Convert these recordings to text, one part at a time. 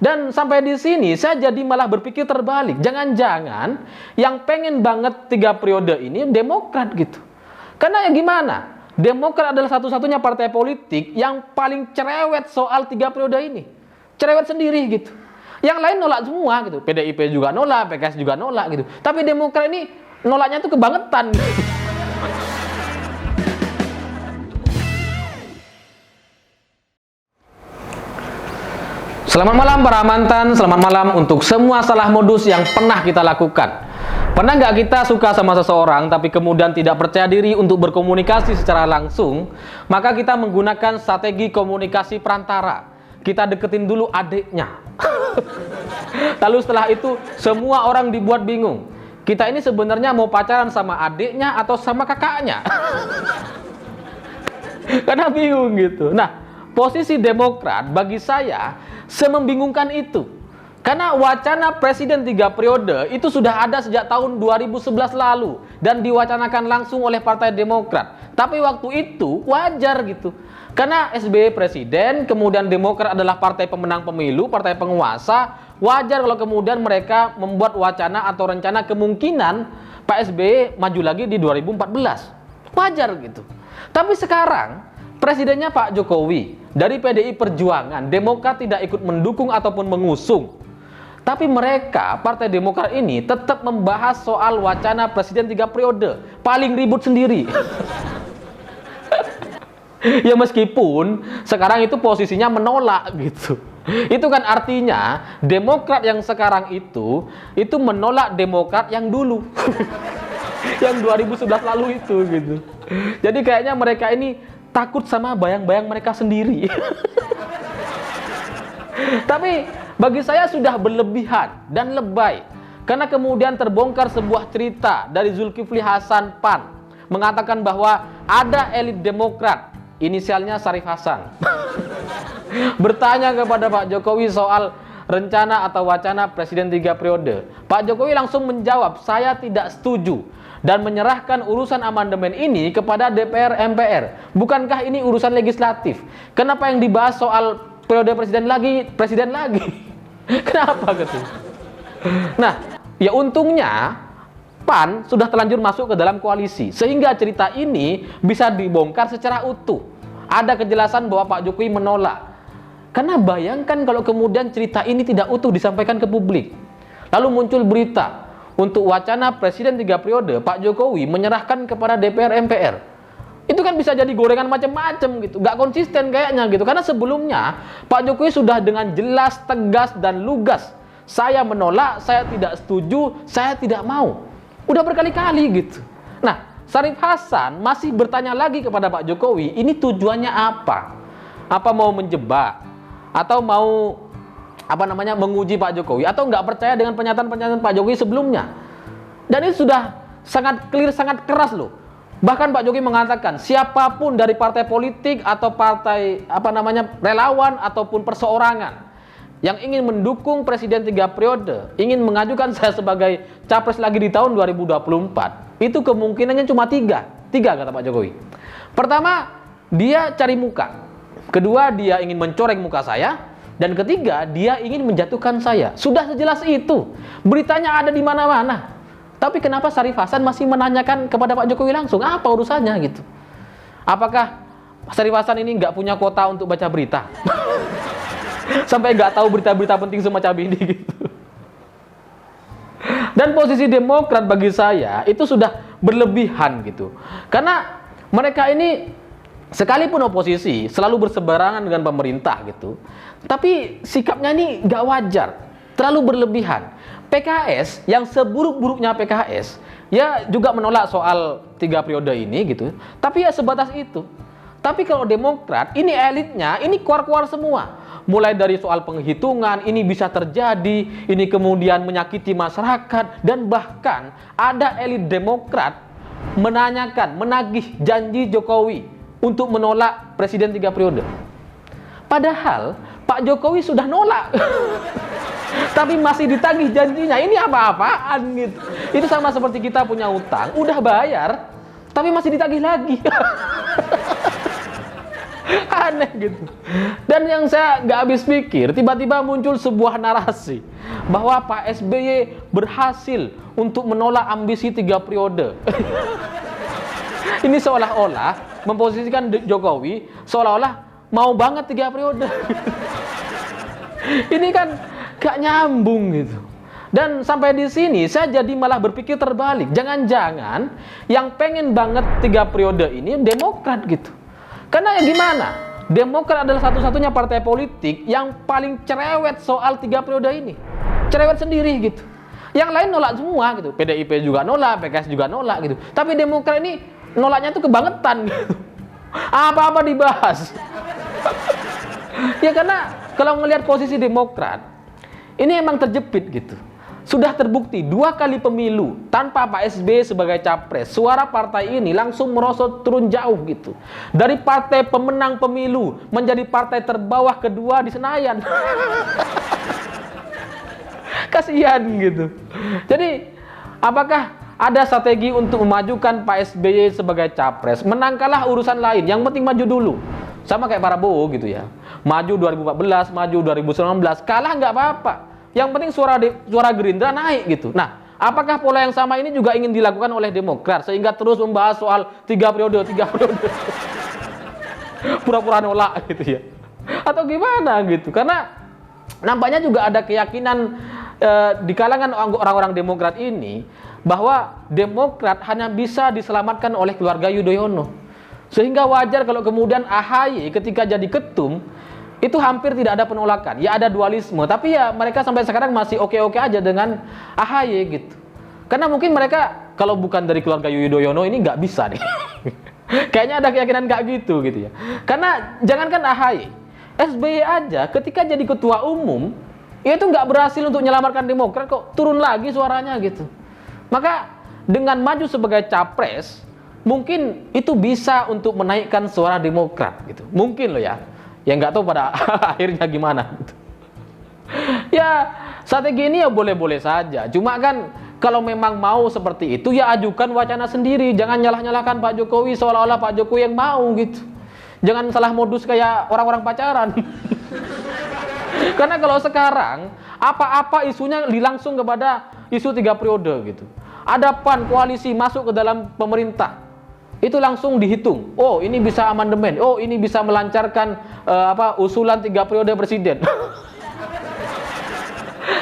Dan sampai di sini saya jadi malah berpikir terbalik. Jangan-jangan yang pengen banget 3 periode ini Demokrat gitu. Karena ya gimana? Demokrat adalah satu-satunya partai politik yang paling cerewet soal 3 periode ini. Cerewet sendiri gitu. Yang lain nolak semua gitu. PDIP juga nolak, PKS juga nolak gitu. Tapi Demokrat ini nolaknya tuh kebangetan gitu. Selamat malam para mantan, selamat malam untuk semua salah modus yang pernah kita lakukan. Pernah nggak kita suka sama seseorang tapi kemudian tidak percaya diri untuk berkomunikasi secara langsung? Maka kita menggunakan strategi komunikasi perantara. Kita deketin dulu adiknya. Lalu setelah itu semua orang dibuat bingung. Kita ini sebenarnya mau pacaran sama adiknya atau sama kakaknya? Karena bingung gitu. Nah, posisi Demokrat bagi saya semembingungkan itu. Karena wacana presiden 3 periode itu sudah ada sejak tahun 2011 lalu dan diwacanakan langsung oleh Partai Demokrat. Tapi waktu itu wajar gitu. Karena SBY presiden, kemudian Demokrat adalah partai pemenang pemilu, partai penguasa, wajar kalau kemudian mereka membuat wacana atau rencana kemungkinan Pak SBY maju lagi di 2014. Wajar gitu. Tapi sekarang presidennya Pak Jokowi dari PDI Perjuangan, Demokrat tidak ikut mendukung ataupun mengusung. Tapi mereka, Partai Demokrat ini tetap membahas soal wacana presiden 3 periode. Paling ribut sendiri. Ya meskipun sekarang itu posisinya menolak gitu. Itu kan artinya Demokrat yang sekarang itu menolak Demokrat yang dulu. Yang 2011 lalu itu gitu. Jadi kayaknya mereka ini takut sama bayang-bayang mereka sendiri. Tapi bagi saya sudah berlebihan dan lebay. Karena kemudian terbongkar sebuah cerita dari Zulkifli Hasan PAN mengatakan bahwa ada elit Demokrat, inisialnya Syarif Hasan, bertanya kepada Pak Jokowi soal rencana atau wacana presiden 3 periode. Pak Jokowi langsung menjawab, saya tidak setuju dan menyerahkan urusan amandemen ini kepada DPR MPR. Bukankah ini urusan legislatif? Kenapa yang dibahas soal periode presiden lagi? Kenapa gitu? Nah, ya untungnya PAN sudah terlanjur masuk ke dalam koalisi sehingga cerita ini bisa dibongkar secara utuh. Ada kejelasan bahwa Pak Jokowi menolak. Karena bayangkan kalau kemudian cerita ini tidak utuh disampaikan ke publik. Lalu muncul berita untuk wacana presiden 3 periode, Pak Jokowi menyerahkan kepada DPR MPR. Itu kan bisa jadi gorengan macam-macam gitu, nggak konsisten kayaknya gitu. Karena sebelumnya Pak Jokowi sudah dengan jelas, tegas dan lugas, saya menolak, saya tidak setuju, saya tidak mau. Udah berkali-kali gitu. Nah, Syarif Hasan masih bertanya lagi kepada Pak Jokowi, ini tujuannya apa? Apa mau menjebak atau mau menguji Pak Jokowi atau nggak percaya dengan pernyataan-pernyataan Pak Jokowi sebelumnya? Dan ini sudah sangat clear, sangat keras loh. Bahkan Pak Jokowi mengatakan siapapun dari partai politik atau partai relawan ataupun perseorangan yang ingin mendukung presiden 3 periode, ingin mengajukan saya sebagai capres lagi di tahun 2024, itu kemungkinannya cuma tiga kata Pak Jokowi. Pertama, dia cari muka. Kedua, dia ingin mencoreng muka saya. Dan ketiga, dia ingin menjatuhkan saya. Sudah sejelas itu. Beritanya ada di mana-mana. Tapi kenapa Syarif Hasan masih menanyakan kepada Pak Jokowi langsung? Apa urusannya gitu? Apakah Syarif Hasan ini nggak punya kuota untuk baca berita? Sampai nggak tahu berita-berita penting semacam ini gitu. Dan posisi Demokrat bagi saya itu sudah berlebihan gitu. Karena mereka ini sekalipun oposisi selalu berseberangan dengan pemerintah gitu. Tapi sikapnya ini nggak wajar, terlalu berlebihan. PKS yang seburuk-buruknya PKS ya juga menolak soal 3 periode ini gitu. Tapi ya sebatas itu. Tapi kalau Demokrat ini elitnya ini keluar-keluar semua. Mulai dari soal penghitungan ini bisa terjadi, ini kemudian menyakiti masyarakat dan bahkan ada elit Demokrat menagih janji Jokowi untuk menolak presiden 3 periode. Padahal Pak Jokowi sudah nolak. Tapi masih ditagih janjinya. Ini apa-apaan gitu. Itu sama seperti kita punya utang, udah bayar, tapi masih ditagih lagi. Aneh gitu. Dan yang saya nggak habis pikir, tiba-tiba muncul sebuah narasi bahwa Pak SBY berhasil untuk menolak ambisi 3 periode. Ini seolah-olah memposisikan Jokowi seolah-olah mau banget 3 periode. Ini kan gak nyambung gitu. Dan sampai di sini saya jadi malah berpikir terbalik. Jangan-jangan yang pengen banget 3 periode ini Demokrat gitu. Karena ya gimana? Demokrat adalah satu-satunya partai politik yang paling cerewet soal 3 periode ini. Cerewet sendiri gitu. Yang lain nolak semua gitu. PDIP juga nolak, PKS juga nolak gitu. Tapi Demokrat ini nolaknya tuh kebangetan gitu. Apa-apa dibahas. Ya karena kalau melihat posisi Demokrat, ini emang terjepit gitu. Sudah terbukti 2 kali pemilu tanpa Pak SBY sebagai capres, suara partai ini langsung merosot turun jauh gitu. Dari partai pemenang pemilu menjadi partai terbawah kedua di Senayan. Kasihan gitu. Jadi apakah ada strategi untuk memajukan Pak SBY sebagai capres? Menang kalah urusan lain, yang penting maju dulu. Sama kayak Prabowo gitu ya. Maju 2014, maju 2019, kalah nggak apa-apa. Yang penting suara Gerindra naik gitu. Nah, apakah pola yang sama ini juga ingin dilakukan oleh Demokrat sehingga terus membahas soal 3 periode? Pura-pura nolak gitu ya. Atau gimana gitu? Karena nampaknya juga ada keyakinan di kalangan orang-orang Demokrat ini bahwa Demokrat hanya bisa diselamatkan oleh keluarga Yudhoyono. Sehingga wajar kalau kemudian AHY ketika jadi ketum itu hampir tidak ada penolakan. Ya ada dualisme, tapi ya mereka sampai sekarang masih oke-oke aja dengan AHY gitu. Karena mungkin mereka kalau bukan dari keluarga Yudhoyono ini nggak bisa nih. Kayaknya ada keyakinan kayak gitu ya. Karena jangankan AHY, SBY aja ketika jadi ketua umum itu nggak berhasil untuk menyelamatkan Demokrat, kok turun lagi suaranya gitu. Maka dengan maju sebagai capres mungkin itu bisa untuk menaikkan suara Demokrat gitu. Mungkin loh ya. Ya nggak tahu pada akhirnya gimana gitu. Ya strategi ini ya boleh-boleh saja. Cuma kan kalau memang mau seperti itu ya ajukan wacana sendiri. Jangan nyalah-nyalahkan Pak Jokowi seolah-olah Pak Jokowi yang mau gitu. Jangan salah modus kayak orang-orang pacaran. Karena kalau sekarang apa-apa isunya langsung kepada isu 3 periode gitu. Ada PAN koalisi masuk ke dalam pemerintah. Itu langsung dihitung. Oh, ini bisa amandemen. Oh, ini bisa melancarkan usulan 3 periode presiden.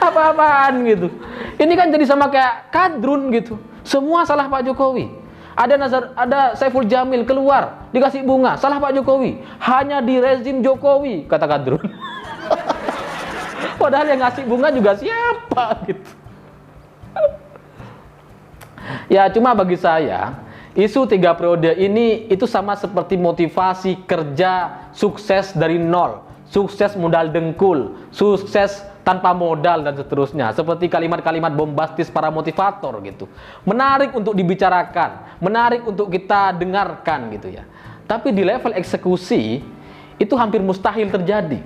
Apa-apaan gitu. Ini kan jadi sama kayak kadrun gitu. Semua salah Pak Jokowi. Ada Saiful Jamil keluar dikasih bunga, salah Pak Jokowi. Hanya di rezim Jokowi, kata kadrun. Padahal yang ngasih bunga juga siapa gitu. Ya cuma bagi saya isu 3 periode ini itu sama seperti motivasi kerja sukses dari nol, sukses modal dengkul, sukses tanpa modal dan seterusnya. Seperti kalimat-kalimat bombastis para motivator gitu. Menarik untuk dibicarakan, menarik untuk kita dengarkan gitu ya. Tapi di level eksekusi itu hampir mustahil terjadi.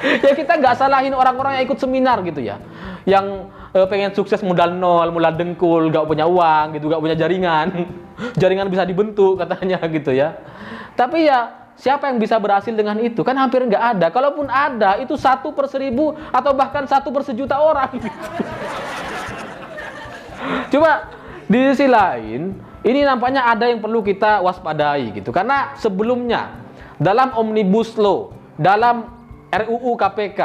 Ya kita nggak salahin orang-orang yang ikut seminar gitu ya. Yang pengen sukses modal nol, modal dengkul, gak punya uang gitu, gak punya jaringan. Jaringan bisa dibentuk katanya gitu ya. Tapi ya siapa yang bisa berhasil dengan itu? Kan hampir nggak ada. Kalaupun ada, itu 1/1000 atau bahkan 1/1.000.000 orang gitu. Coba di sisi lain, ini nampaknya ada yang perlu kita waspadai gitu. Karena sebelumnya dalam Omnibus Law, dalam RUU KPK,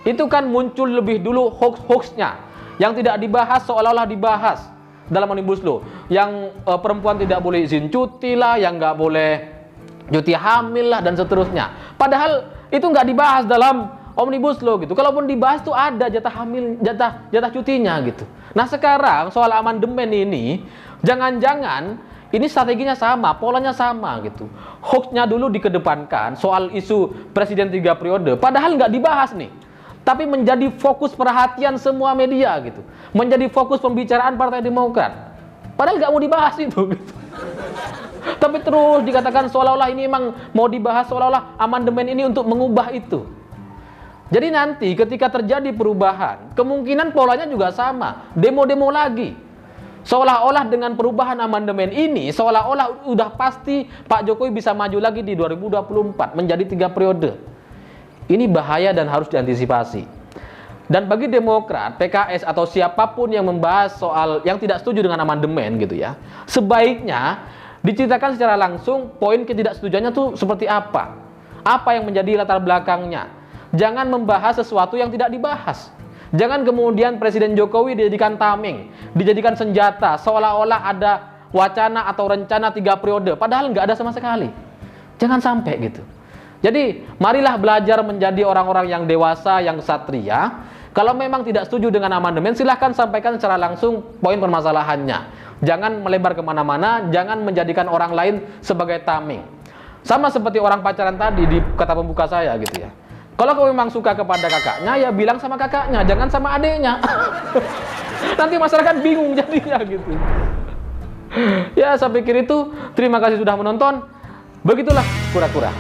itu kan muncul lebih dulu hoax-hoaxnya yang tidak dibahas seolah-olah dibahas dalam Omnibus Law. Yang perempuan tidak boleh izin cuti lah, yang nggak boleh cuti hamil lah dan seterusnya. Padahal itu nggak dibahas dalam Omnibus Law gitu. Kalaupun dibahas tuh ada jatah hamil, jatah cutinya gitu. Nah sekarang soal amandemen ini, jangan-jangan ini strateginya sama, polanya sama gitu. Hoaxnya dulu dikedepankan soal isu presiden 3 periode, padahal nggak dibahas nih. Tapi menjadi fokus perhatian semua media gitu. Menjadi fokus pembicaraan Partai Demokrat. Padahal nggak mau dibahas itu gitu. Tapi terus dikatakan seolah-olah ini memang mau dibahas, seolah-olah amandemen ini untuk mengubah itu. Jadi nanti ketika terjadi perubahan, kemungkinan polanya juga sama. Demo-demo lagi. Seolah-olah dengan perubahan amandemen ini, seolah-olah udah pasti Pak Jokowi bisa maju lagi di 2024 menjadi 3 periode. Ini bahaya dan harus diantisipasi. Dan bagi Demokrat, PKS atau siapapun yang membahas soal yang tidak setuju dengan amandemen gitu ya, sebaiknya diceritakan secara langsung poin ketidaksetujuannya tuh seperti apa. Apa yang menjadi latar belakangnya. Jangan membahas sesuatu yang tidak dibahas. Jangan kemudian Presiden Jokowi dijadikan tameng, dijadikan senjata, seolah-olah ada wacana atau rencana 3 periode, padahal nggak ada sama sekali. Jangan sampai gitu. Jadi, marilah belajar menjadi orang-orang yang dewasa, yang ksatria. Kalau memang tidak setuju dengan amandemen, silahkan sampaikan secara langsung poin permasalahannya. Jangan melebar kemana-mana, jangan menjadikan orang lain sebagai tameng. Sama seperti orang pacaran tadi di kata pembuka saya gitu ya. Kalau kau memang suka kepada kakaknya, ya bilang sama kakaknya, jangan sama adeknya. Nanti masyarakat bingung jadinya gitu. Ya, saya pikir itu. Terima kasih sudah menonton. Begitulah kura-kura.